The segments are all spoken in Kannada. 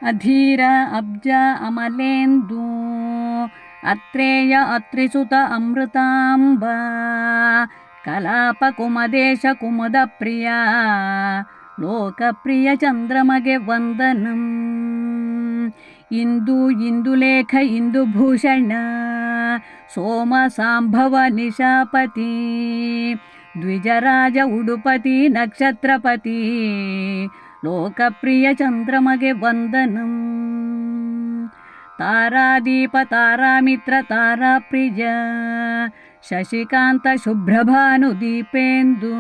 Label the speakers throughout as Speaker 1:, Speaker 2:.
Speaker 1: ಅಧೀರ ಅಬ್ಜ ಅಮಲೇಂದು ಅತ್ರೇಯ ಅತ್ರಿಸುತ ಅಮೃತಾಂಬ ಕಲಾಪ ಕುಮದೇಶ ಕುಮುದ ಪ್ರಿಯ ಲೋಕಪ್ರಿಯ ಚಂದ್ರಮಗೆ ವಂದನಂ. ಇಂದು ಇಂದುಲೇಖ ಇಂದುಭೂಷಣ ಸೋಮ ಸಾಂಭವ ನಿಶಾಪತಿ ದ್ವಿಜರಾಜ ಉಡುಪತಿ ನಕ್ಷತ್ರಪತಿ ಲೋಕಪ್ರಿಯ ಚಂದ್ರಮಗೆ ವಂದನಂ. ತಾರಾದೀಪ ತಾರಾಮಿತ್ರ ತಾರಾಪ್ರಿಯ ಶಶಿಕಾಂತ ಶುಭ್ರಭಾನು ದೀಪೇಂದು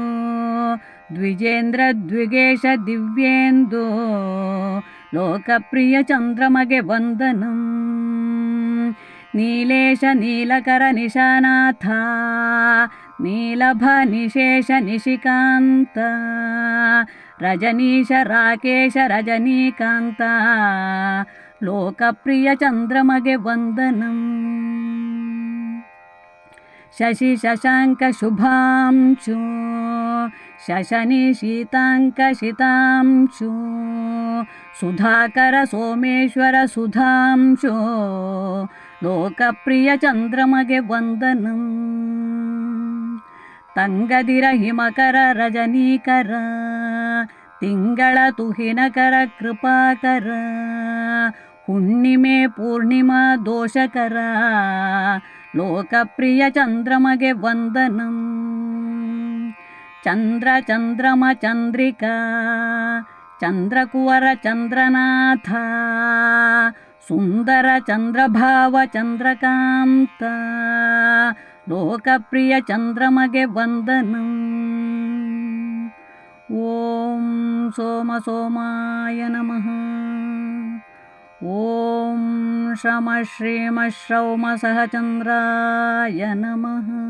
Speaker 1: ದ್ವಿಜೇಂದ್ರ ದ್ವಿಗೇಶ ದಿವ್ಯೇಂದು ಲೋಕಪ್ರಿಯ ಚಂದ್ರಮಗೆ ವಂದನಂ. ನೀಲೇಶ ನೀಲಕರ ನಿಶಾನಾಥ ನೀಲಭ ನಿಶೇಷ ನಿಶಿಕಾಂತ ರಜನೀಶ ರಾಕೇಶ ರಜನೀಕಾಂತ ಲೋಕಪ್ರಿಯ ಚಂದ್ರಮಗೆ ವಂದನಂ. ಶಶಿ ಶಶಾಂಕ ಶುಭಾಂಶು ಶಶನಿ ಶೀತಾಂಕ ಶಿತಾಂಶು ಸುಧಾಕರ ಸೋಮೇಶ್ವರ ಸುಧಾಂಶು ಲೋಕಪ್ರಿಯ ಚಂದ್ರಮಗೆ ವಂದನಂ. ತಂಗದಿರ ಹಿಮಕರ ರಜನೀಕರ ತಿಂಗಳ ತುಹಿನಕರ ಕೃಪಾಕರ ಹುಣ್ಣಿಮೆ ಪೂರ್ಣಿಮಾ ದೋಷಕರ ಲೋಕಪ್ರಿಯ ಚಂದ್ರಮಗೆ ವಂದನಂ. ಚಂದ್ರ ಚಂದ್ರಮ ಚಂದ್ರಿಕಾ ಚಂದ್ರಕುವರ ಚಂದ್ರನಾಥ ಸುಂದರ ಚಂದ್ರಭಾವ ಚಂದ್ರಕಾಂತ ಲೋಕಪ್ರಿಯ ಚಂದ್ರಮಗೆ ವಂದನಂ. ಓಂ ಸೋಮ ಸೋಮಾಯ ನಮಃ. ಓಂ ಶ್ರಮ ಶ್ರೀಮ ಶ್ರೌಮ ಸಹಚಂದ್ರಾಯ ನಮಃ.